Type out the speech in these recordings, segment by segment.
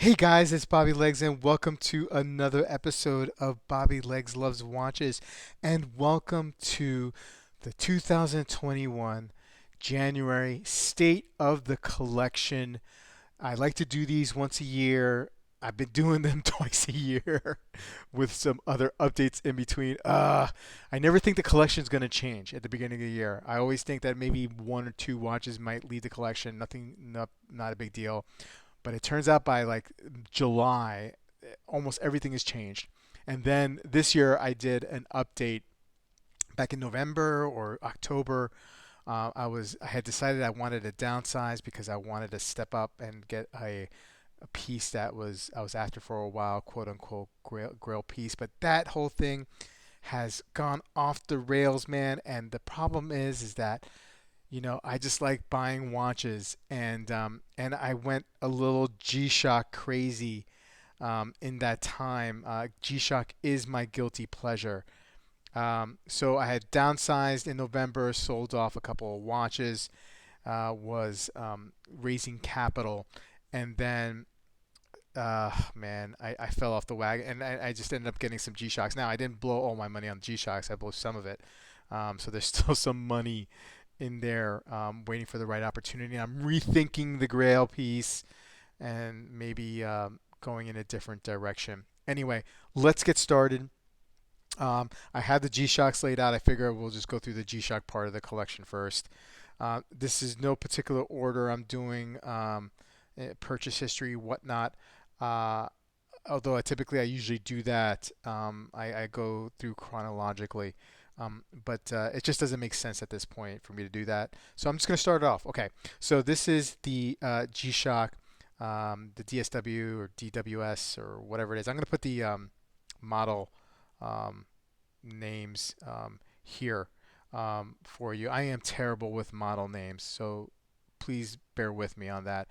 Hey guys, it's Bobby Legs, and welcome to another episode of Bobby Legs Loves Watches, and welcome to the 2021 January State of the Collection. I like to do these once a year. I've been doing them twice a year with some other updates in between. I never think the collection's going to change at the beginning of the year. I always think that maybe one or two watches might lead the collection. Nothing, not a big deal. But it turns out by like July, almost everything has changed. And then this year I did an update back in November or October. I had decided I wanted to downsize because I wanted to step up and get a piece that I was after for a while, quote unquote grail piece. But that whole thing has gone off the rails, man. And the problem is that I just like buying watches, and I went a little G-Shock crazy in that time. G-Shock is my guilty pleasure. So I had downsized in November, sold off a couple of watches, was raising capital, and then man, I fell off the wagon, and I just ended up getting some G-Shocks. Now I didn't blow all my money on G-Shocks; I blew some of it. So there's still some money in there, waiting for the right opportunity. I'm rethinking the Grail piece and maybe going in a different direction. Anyway, let's get started. I had the G-Shocks laid out. I figure we'll just go through the G-Shock part of the collection first. This is no particular order. I'm doing purchase history, whatnot. Uh, Although I usually do that. I go through chronologically. But it just doesn't make sense at this point for me to do that. So I'm just going to start it off. Okay, so this is the G-Shock, the DSW or DWS or whatever it is. I'm going to put the model um, names here for you. I am terrible with model names, so please bear with me on that.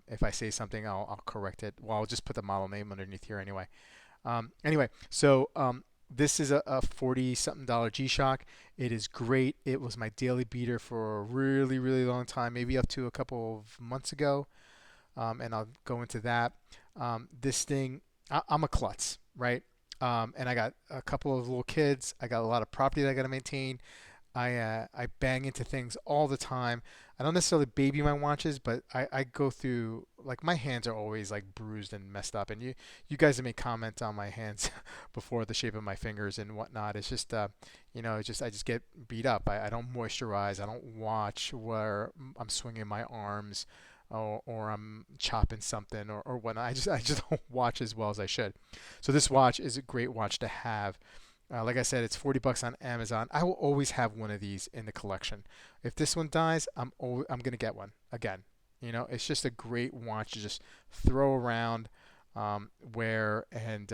If I say something, I'll correct it. Well, I'll just put the model name underneath here anyway. So this is a 40 something dollar G-Shock. It is great. It was my daily beater for a really, really long time, maybe up to a couple of months ago. And I'll go into that. This thing, I'm a klutz, right? And I got a couple of little kids. I got a lot of property that I got to maintain. I bang into things all the time. I don't necessarily baby my watches, but I go through, like, my hands are always like bruised and messed up. And you guys have made comments on my hands before, the shape of my fingers and whatnot. It's just I just get beat up. I don't moisturize. I don't watch where I'm swinging my arms, or I'm chopping something, or whatnot. I just don't watch as well as I should. So this watch is a great watch to have. Like I said, it's $40 on Amazon. I will always have one of these in the collection. If this one dies, I'm gonna get one again. It's just a great watch to just throw around, wear, and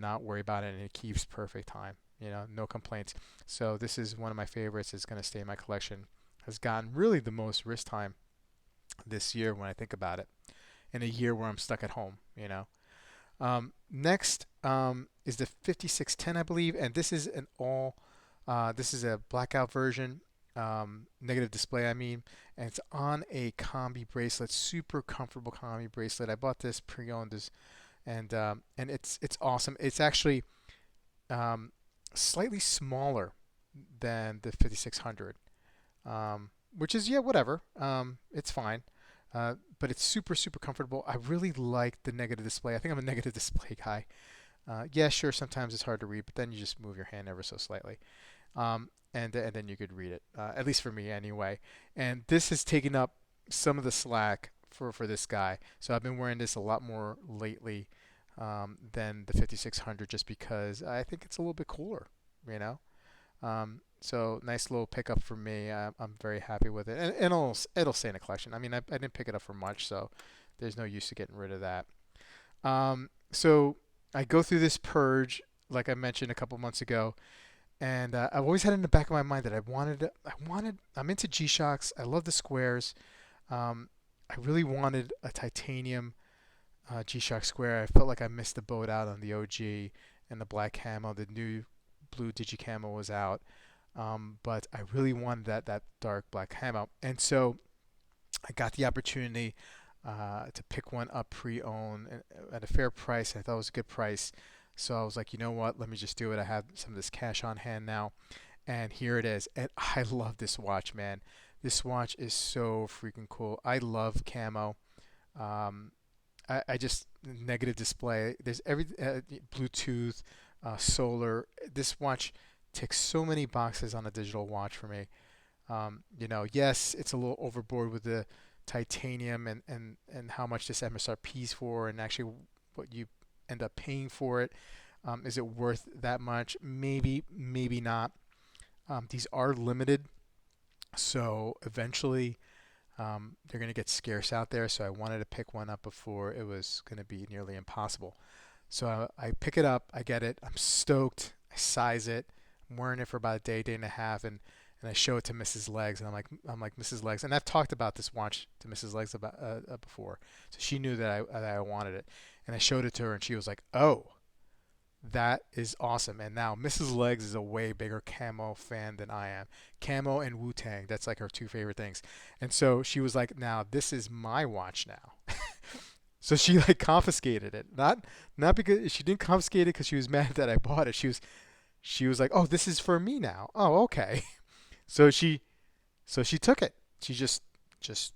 not worry about it, and it keeps perfect time. No complaints. So this is one of my favorites. It's gonna stay in my collection. Has gotten really the most wrist time this year when I think about it. In a year where I'm stuck at home. Next is the 5610, I believe, and this is this is a blackout version, negative display, I mean, and it's on a combi bracelet, super comfortable combi bracelet. I bought this pre-owned, and it's awesome. It's actually slightly smaller than the 5600, which is, yeah, whatever. It's fine. But it's super, super comfortable. I really like the negative display. I think I'm a negative display guy. Yeah, sure, sometimes it's hard to read, but then you just move your hand ever so slightly. And then you could read it, at least for me anyway. And this has taken up some of the slack for this guy. So I've been wearing this a lot more lately, than the 5600, just because I think it's a little bit cooler, you know? So nice little pickup for me. I'm very happy with it, and it'll stay in the collection. I mean, I didn't pick it up for much, so there's no use to getting rid of that. So I go through this purge, like I mentioned a couple months ago, and I've always had in the back of my mind that I'm into G-Shocks. I love the squares. I really wanted a titanium G-Shock square. I felt like I missed the boat out on the OG and the black camo. The new blue digicamo was out, but I really wanted that dark black camo, and so I got the opportunity. to pick one up pre-owned at a fair price. I thought it was a good price. So I was like, you know what? Let me just do it. I have some of this cash on hand now. And here it is. And I love this watch, man. This watch is so freaking cool. I love camo. Um, I just negative display. There's every Bluetooth, solar. This watch ticks so many boxes on a digital watch for me. Yes, it's a little overboard with the titanium and how much this MSRP's for, and actually what you end up paying for it. Is it worth that much? Maybe, maybe not. These are limited, so eventually they're going to get scarce out there. So I wanted to pick one up before it was going to be nearly impossible. So I pick it up, I get it, I'm stoked, I size it, I'm wearing it for about a day, day and a half, and I show it to Mrs. Legs, and I'm like Mrs. Legs, and I've talked about this watch to Mrs. Legs about before, so she knew that I wanted it, and I showed it to her, and she was like, "Oh, that is awesome!" And now Mrs. Legs is a way bigger camo fan than I am. Camo and Wu Tang, that's like her two favorite things, and so she was like, "Now this is my watch now." So she like confiscated it. Not because she didn't confiscate it because she was mad that I bought it. She was like, "Oh, this is for me now." Oh, okay. So she took it. She just just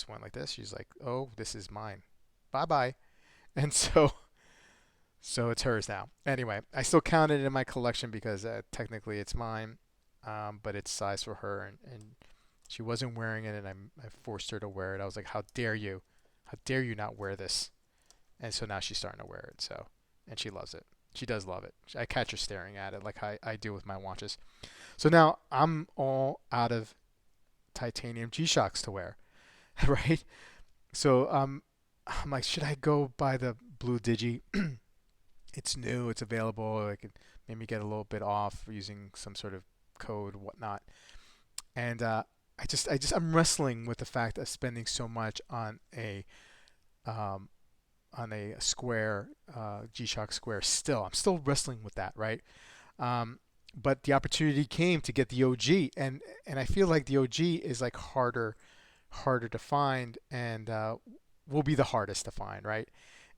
went like this. She's like, "Oh, this is mine. Bye-bye." And so it's hers now. Anyway, I still count it in my collection because technically it's mine. But it's size for her, and she wasn't wearing it, and I forced her to wear it. I was like, "How dare you? How dare you not wear this?" And so now she's starting to wear it. So, and she loves it. She does love it. I catch her staring at it like I do with my watches. So now I'm all out of titanium G-Shocks to wear, right? So I'm like, should I go buy the blue Digi? It's new. It's available. I could maybe get a little bit off using some sort of code, whatnot. And I'm wrestling with the fact of spending so much um, on a square G-Shock Square. Still, I'm still wrestling with that, right? Um, but the opportunity came to get the OG, and I feel like the OG is like harder to find, and will be the hardest to find, right?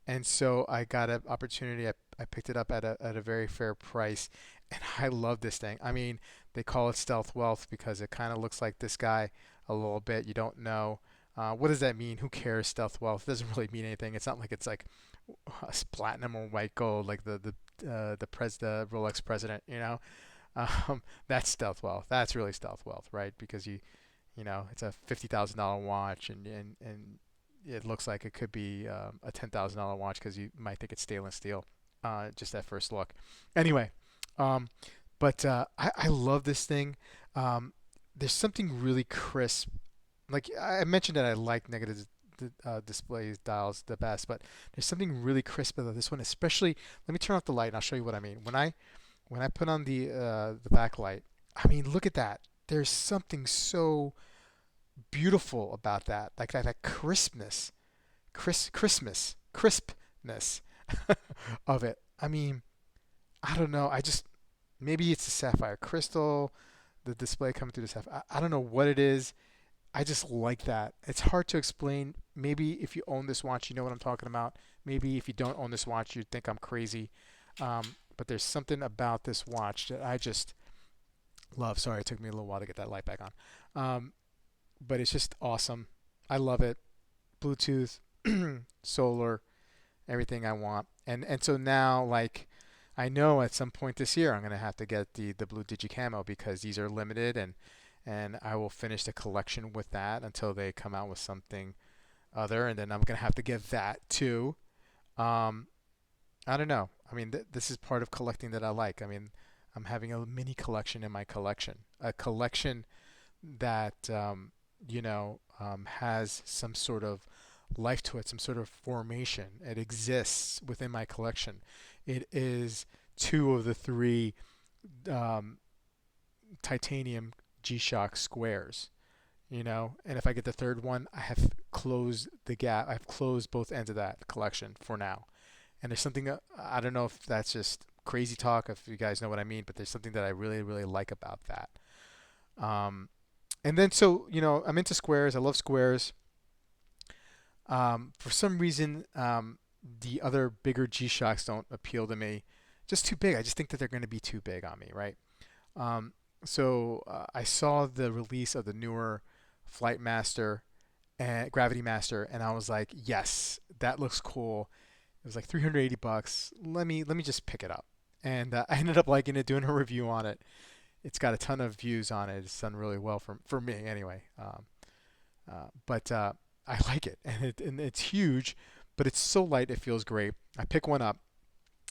And so I got an opportunity. I picked it up at a very fair price, and I love this thing. I mean, they call it stealth wealth because it kind of looks like this guy a little bit. You don't know. What does that mean? Who cares? Stealth wealth it doesn't really mean anything. It's not like it's like platinum or white gold like the Rolex president. That's stealth wealth. That's really stealth wealth, right? Because it's a $50,000 watch, and it looks like it could be a $10,000 watch because you might think it's stainless steel, just at first look. Anyway, um, but I love this thing. There's something really crisp. Like I mentioned that I like negative display dials the best, but there's something really crisp about this one. Especially, let me turn off the light and I'll show you what I mean. When I put on the backlight, I mean, look at that. There's something so beautiful about that, like that crispness, crispness of it. I mean, I don't know. I just maybe it's the sapphire crystal, the display coming through the sapphire. I don't know what it is. I just like that. It's hard to explain. Maybe if you own this watch, you know what I'm talking about. Maybe if you don't own this watch, you'd think I'm crazy. But there's something about this watch that I just love. Sorry, it took me a little while to get that light back on. But it's just awesome. I love it. Bluetooth, solar, everything I want. And so now, like, I know at some point this year I'm gonna have to get the blue Digicamo because these are limited, and I will finish the collection with that until they come out with something other, and then I'm gonna have to get that too. Um, I don't know. I mean, this is part of collecting that I like. I mean, I'm having a mini collection in my collection, a collection that has some sort of life to it, some sort of formation. It exists within my collection. It is two of the three um, titanium G-Shock squares. And if I get the third one, I have closed the gap. I've closed both ends of that collection for now. And there's something I don't know if that's just crazy talk, if you guys know what I mean, but there's something that I really, really like about that. Um, and then so I'm into squares. I love squares. For some reason, the other bigger G-Shocks don't appeal to me. Just too big. I just think that they're going to be too big on me, right? Um, so I saw the release of the newer Flight Master and Gravity Master, and I was like, yes, that looks cool. It was like 380 bucks. Let me just pick it up. And I ended up liking it, doing a review on it. It's got a ton of views on it. It's done really well for me anyway. But I like it, and it's huge, but it's so light it feels great. I pick one up,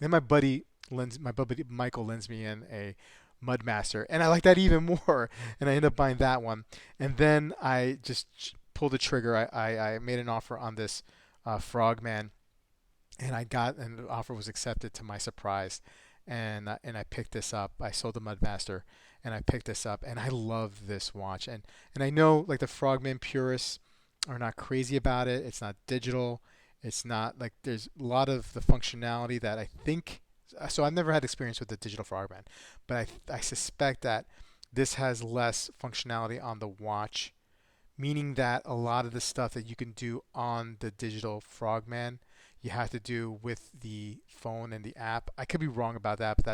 and my buddy Michael lends me in a Mudmaster, and I like that even more. And I end up buying that one, and then I just pulled the trigger. I made an offer on this Frogman, and the offer was accepted to my surprise, and I picked this up. I sold the Mudmaster, and I picked this up, and I love this watch. And I know like the Frogman purists are not crazy about it. It's not digital. It's not like there's a lot of the functionality that I think. So I've never had experience with the digital Frogman, but I suspect that this has less functionality on the watch, meaning that a lot of the stuff that you can do on the digital Frogman, you have to do with the phone and the app. I could be wrong about that, but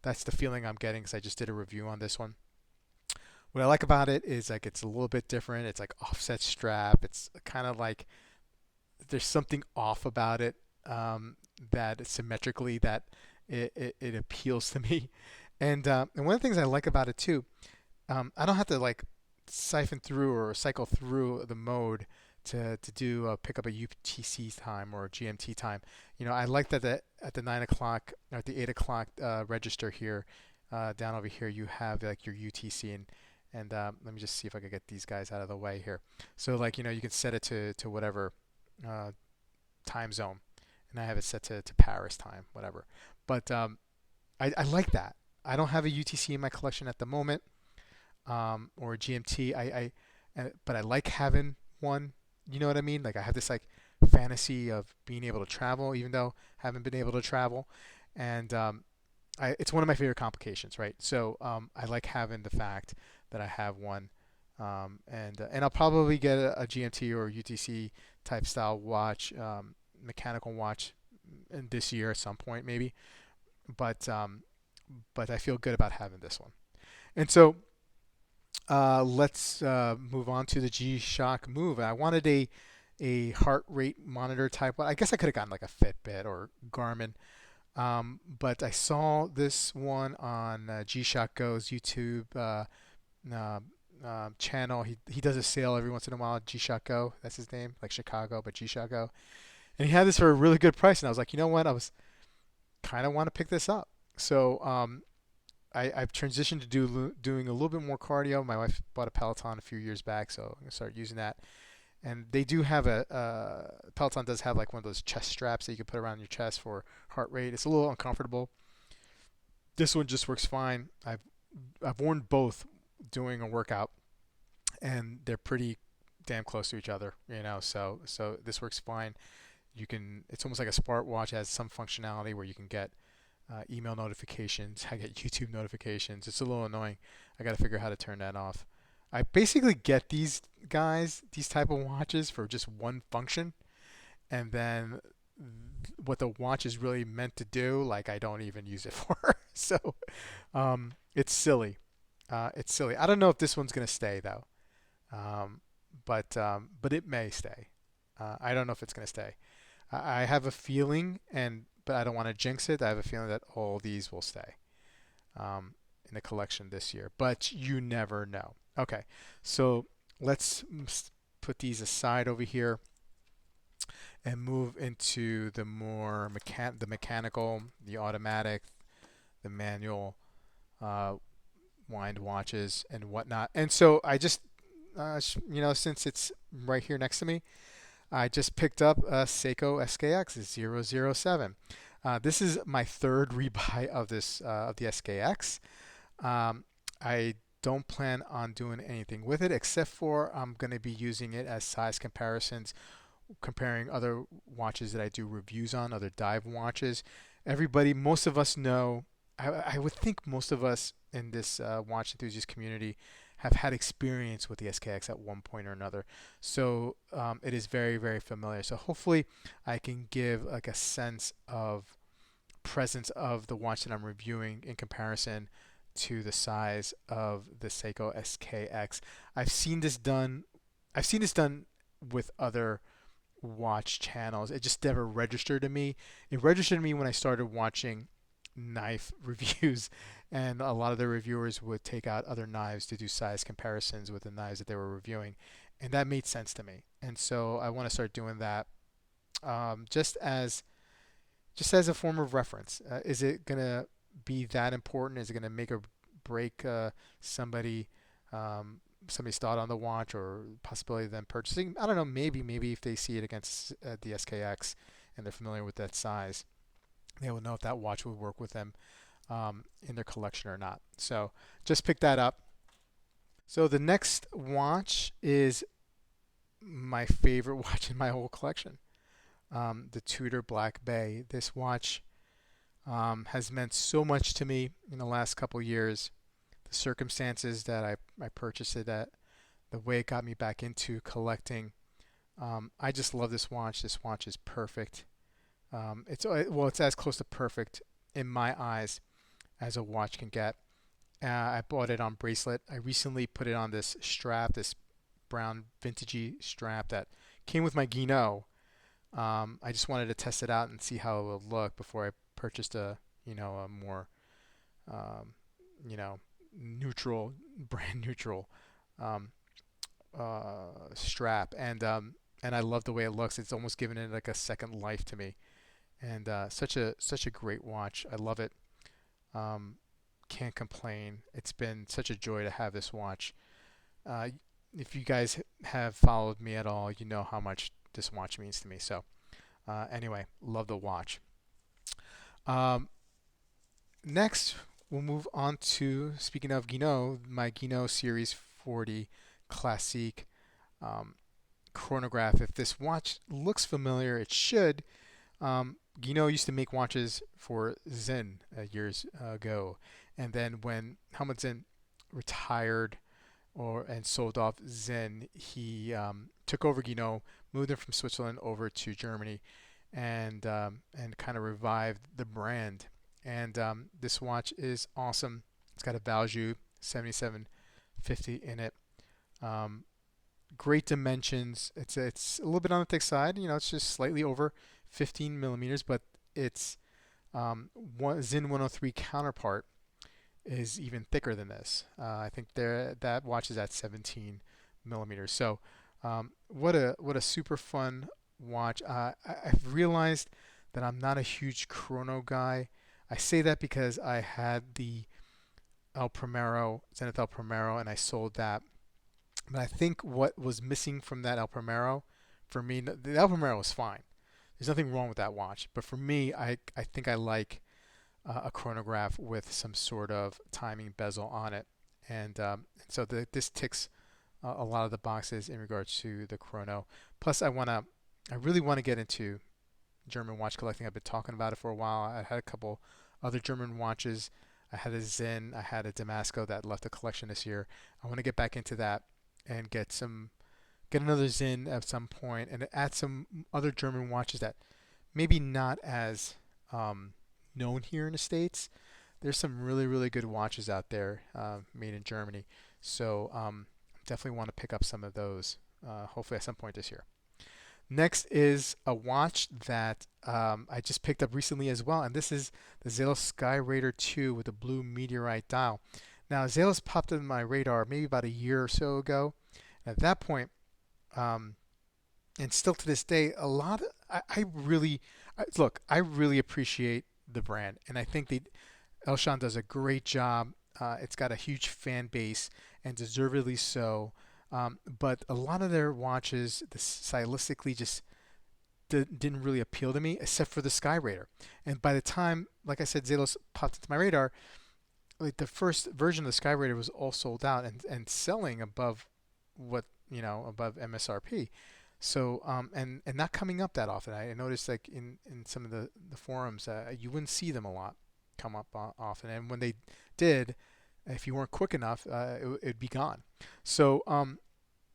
that's the feeling I'm getting because I just did a review on this one. What I like about it is like it's a little bit different. It's like offset strap. It's kind of like there's something off about it, that symmetrically that it appeals to me. And one of the things I like about it too, I don't have to like siphon through or cycle through the mode to do pick up a UTC time or a GMT time. I like that at the 9 o'clock or at the 8 o'clock register here, down over here you have like your UTC, and let me just see if I can get these guys out of the way here. So like you can set it to whatever uh, time zone, and I have it set to Paris time, whatever. But I like that. I don't have a UTC in my collection at the moment, or a GMT. But I like having one. You know what I mean? Like I have this like fantasy of being able to travel, even though I haven't been able to travel, and it's one of my favorite complications, right? So I like having the fact that I have one, and I'll probably get a GMT or a UTC type style watch, mechanical watch, in this year at some point maybe. But I feel good about having this one. And so let's move on to the GShock Move. I wanted a heart rate monitor type one. I guess I could have gotten like a Fitbit or Garmin, but I saw this one on GShock Go's YouTube uh, channel. He does a sale every once in a while. GShock Go, that's his name, like Chicago, but GShock Go. And he had this for a really good price, and I was like, you know what? I was kind of want to pick this up. So I've transitioned to doing a little bit more cardio. My wife bought a Peloton a few years back, so I'm gonna start using that. And they do have Peloton does have like one of those chest straps that you can put around your chest for heart rate. It's a little uncomfortable. This one just works fine. I've worn both doing a workout, and they're pretty damn close to each other, So this works fine. You can. It's almost like a smart watch. It has some functionality where you can get email notifications. I get YouTube notifications. It's a little annoying. I got to figure out how to turn that off. I basically get these type of watches for just one function, and then what the watch is really meant to do, like I don't even use it for. So it's silly. It's silly. I don't know if this one's gonna stay though, but it may stay. I don't know if it's gonna stay. I have a feeling, but I don't want to jinx it. I have a feeling that all these will stay in the collection this year, but you never know. Okay, so let's put these aside over here and move into the more the mechanical, the automatic, the manual wind watches and whatnot. And so I just, since it's right here next to me, I just picked up a Seiko SKX 007. This is my third rebuy of the SKX. I don't plan on doing anything with it except for I'm going to be using it as size comparisons, comparing other watches that I do reviews on, other dive watches. Most of us know, I would think most of us in this watch enthusiast community have had experience with the SKX at one point or another. So it is very, very familiar. So hopefully I can give like a sense of presence of the watch that I'm reviewing in comparison to the size of the Seiko SKX. I've seen this done. I've seen this done with other watch channels. It just never registered to me. It registered to me when I started watching knife reviews, and a lot of the reviewers would take out other knives to do size comparisons with the knives that they were reviewing, and that made sense to me. And so I want to start doing that, just as a form of reference. Is it gonna be that important? Is it gonna make or break somebody? Somebody's thought on the watch or possibility of them purchasing. I don't know. Maybe if they see it against the SKX and they're familiar with that size, they will know if that watch would work with them in their collection or not. So just pick that up. So the next watch is my favorite watch in my whole collection, the Tudor Black Bay. This watch has meant so much to me in the last couple years. The circumstances that I purchased it at, the way it got me back into collecting. I just love this watch. This watch is perfect. It's as close to perfect in my eyes as a watch can get. I bought it on bracelet. I recently put it on this strap, this brown vintagey strap that came with my Guinand. I just wanted to test it out and see how it would look before I purchased a more um, you know neutral, brand neutral um, strap, and I love the way it looks. It's almost given it like a second life to me, and such a great watch. I love it. Um, can't complain. It's been such a joy to have this watch. Uh, if you guys have followed me at all, you know how much this watch means to me. So anyway, love the watch. Um, Next, we'll move on to, speaking of Guinand, my Mykino Series 40 Classique um, chronograph. If this watch looks familiar, it should. Guinand used to make watches for Zen years ago, and then when Helmut Zen retired and sold off Zen, he took over Guinand, moved them from Switzerland over to Germany, and kind of revived the brand. And this watch is awesome. It's got a Valjoux 7750 in it. Um, Great dimensions. It's a little bit on the thick side. It's just slightly over 15 millimeters, but its Zen 103 counterpart is even thicker than this. I think that watch is at 17 millimeters. So what a super fun watch. I've realized that I'm not a huge chrono guy. I say that because I had the El Primero, Zenith El Primero, and I sold that. But I think what was missing from that El Primero, for me, the El Primero was fine. There's nothing wrong with that watch. But for me, I think I like a chronograph with some sort of timing bezel on it. And so this ticks a lot of the boxes in regards to the chrono. Plus, I really want to get into German watch collecting. I've been talking about it for a while. I had a couple other German watches. I had a Zen, I had a Damasco that left the collection this year. I want to get back into that and get another Zen at some point, and add some other German watches that maybe not as known here in the States. There's some really, really good watches out there made in Germany. So definitely want to pick up some of those, hopefully at some point this year. Next is a watch that I just picked up recently as well, and this is the Zelos Sky Raider 2 with a blue meteorite dial. Now, Zelos popped in my radar maybe about a year or so ago. And at that point, and still to this day, I really appreciate the brand, and I think Elshan does a great job. It's got a huge fan base, and deservedly so. But a lot of their watches, stylistically, just didn't really appeal to me, except for the Sky Raider. And by the time, like I said, Zelos popped into my radar, like the first version of the Sky Raider was all sold out and selling above above MSRP. So and not coming up that often. I noticed like in some of the forums, you wouldn't see them a lot come up often, and when they did, If you weren't quick enough, it'd be gone. So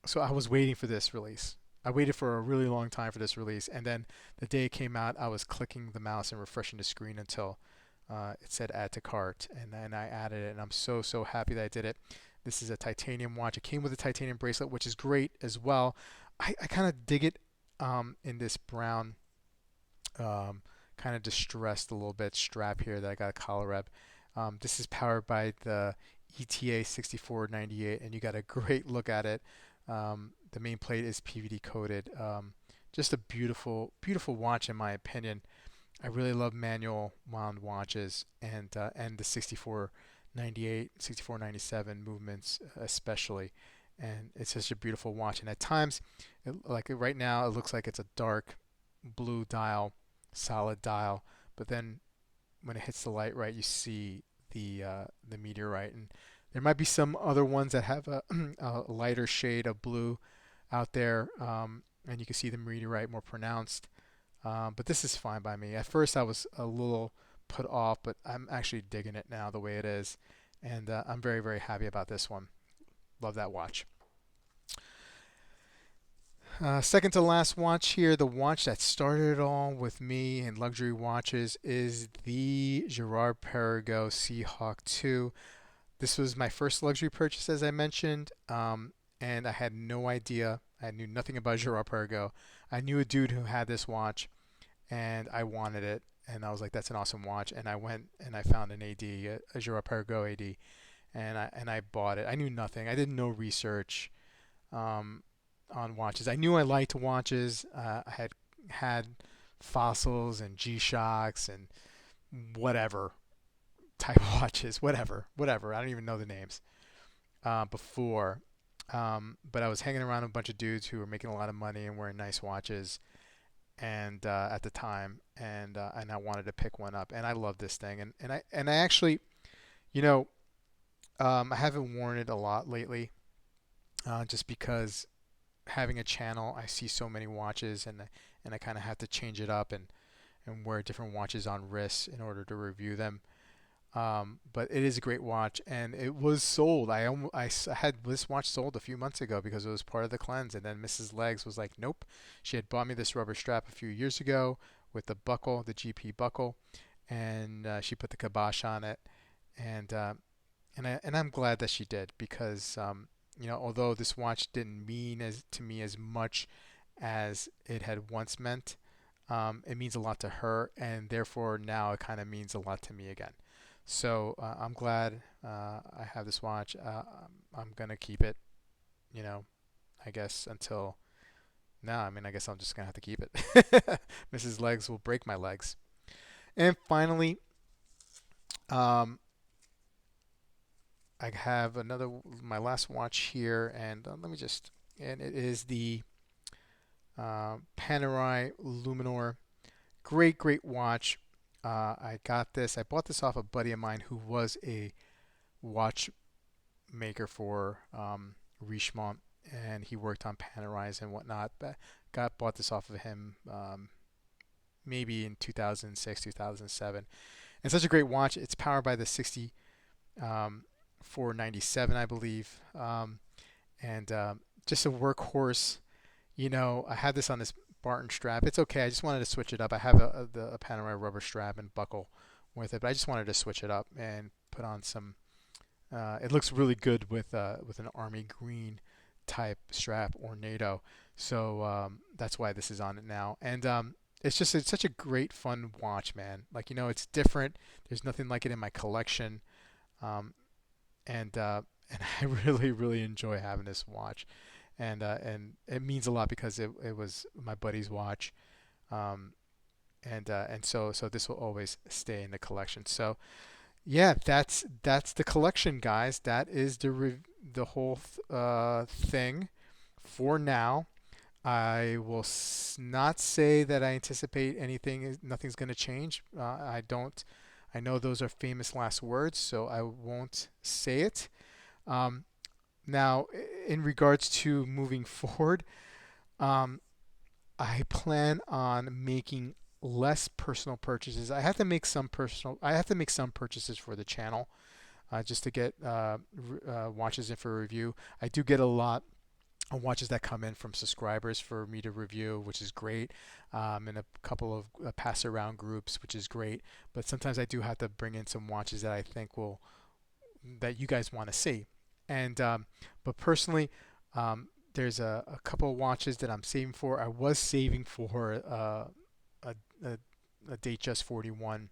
so I was waiting for this release. I waited for a really long time for this release, and then the day it came out, I was clicking the mouse and refreshing the screen until it said add to cart, and then I added it, and I'm so happy that I did it. This is a titanium watch. It came with a titanium bracelet, which is great as well. I kind of dig it in this brown, kind of distressed a little bit strap here that I got a collar rep. This is powered by the ETA 6498, and you got a great look at it. The main plate is PVD coated. Just a beautiful watch in my opinion. I really love manual wound watches, and the 6498, 6497 movements especially. And it's such a beautiful watch. And at times, like right now, it looks like it's a dark blue dial, solid dial. But then when it hits the light right, you see the meteorite. And there might be some other ones that have a lighter shade of blue out there, and you can see the meteorite more pronounced. But this is fine by me. At first, I was a little put off, but I'm actually digging it now the way it is, and I'm very happy about this one. Love that watch. Second to last watch here, the watch that started it all with me in luxury watches is the Girard Parago Seahawk 2. This was my first luxury purchase, as I mentioned, and I had no idea. I knew nothing about Girard Parago. I knew a dude who had this watch, and I wanted it, and I was like, "That's an awesome watch." And I went and I found an AD, a Girard Parago AD, and I bought it. I knew nothing. I did no research um, on watches. I knew I liked watches. I had fossils and G-Shocks and whatever type watches, whatever. I don't even know the names before. But I was hanging around a bunch of dudes who were making a lot of money and wearing nice watches, and at the time, and I wanted to pick one up, and I love this thing, and I actually, you know, I haven't worn it a lot lately, just because having a channel, I see so many watches, and I kind of have to change it up and wear different watches on wrists in order to review them. But it is a great watch, and it was sold. I had this watch sold a few months ago because it was part of the cleanse, and then Mrs. Legs was like, "Nope." She had bought me this rubber strap a few years ago with the buckle, the GP buckle, and she put the kibosh on it, and I'm glad that she did because although this watch didn't mean as to me as much as it had once meant, it means a lot to her, and therefore now it kind of means a lot to me again. So I'm glad I have this watch. I'm gonna keep it, you know, I guess until now. I mean, I guess I'm just gonna have to keep it. Mrs. Legs will break my legs. And finally, um, I have my last watch here, and and it is the Panerai Luminor. Great watch. I got this. I bought this off a buddy of mine who was a watchmaker for Richemont, and he worked on Panerais and whatnot. But bought this off of him maybe in 2006, 2007. And such a great watch. It's powered by the 6497, I believe, and just a workhorse. I had this on this Barton strap. It's okay. I just wanted to switch it up. I have a Panerai rubber strap and buckle with it, but I just wanted to switch it up and put on some. It looks really good with an army green type strap or NATO. So that's why this is on it now. And it's such a great fun watch, man. Like it's different. There's nothing like it in my collection, um, and I really enjoy having this watch. And it means a lot because it was my buddy's watch, um, and so this will always stay in the collection. So yeah, that's the collection, guys. That is the whole thing for now. I will not say that I anticipate nothing's going to change. I don't. I know those are famous last words, so I won't say it. Um, Now, in regards to moving forward, um, I plan on making less personal purchases. I have to make some purchases for the channel. just to get watches in for review. I do get a lot of watches that come in from subscribers for me to review, which is great, and a couple of pass around groups, which is great. But sometimes I do have to bring in some watches that I think that you guys want to see. And but personally, there's a couple of watches that I'm saving for. I was saving for a, a, a Datejust 41.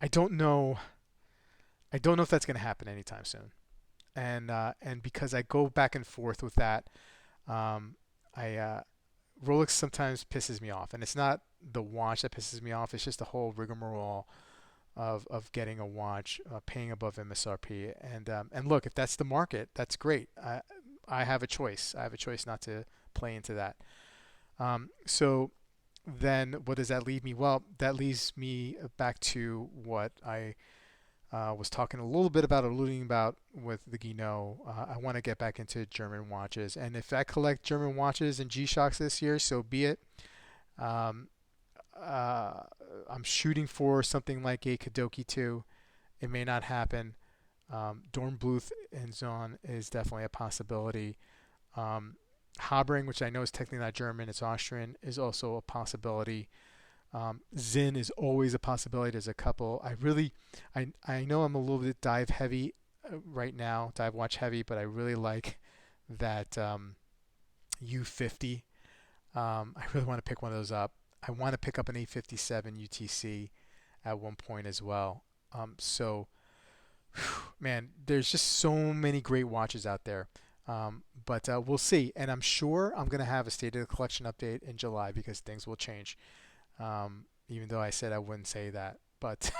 I don't know. I don't know if that's going to happen anytime soon. And because I go back and forth with that, I Rolex sometimes pisses me off, and it's not the watch that pisses me off. It's just the whole rigmarole of getting a watch, paying above MSRP, and look, if that's the market, that's great. I have a choice. I have a choice not to play into that. So then, what does that leave me? Well, that leaves me back to what I was talking a little bit about, alluding about with the Guinand. I want to get back into German watches, and if I collect German watches and G-Shocks this year, so be it. Um, I'm shooting for something like a Kadoki 2. It may not happen. Dornbluth and Zahn is definitely a possibility. Habring, which I know is technically not German, it's Austrian, is also a possibility. Zinn is always a possibility. There's a couple. I know I'm a little bit dive heavy right now, dive watch heavy, but I really like that U50. I really want to pick one of those up. I want to pick up an 857 UTC at one point as well. So, man, there's just so many great watches out there. But we'll see. And I'm sure I'm going to have a State of the Collection update in July because things will change. Even though I said I wouldn't say that, but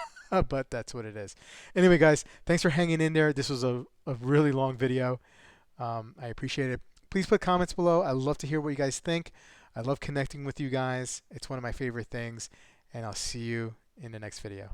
but that's what it is. Anyway, guys, thanks for hanging in there. This was a really long video. I appreciate it. Please put comments below. I love to hear what you guys think. I love connecting with you guys. It's one of my favorite things, and I'll see you in the next video.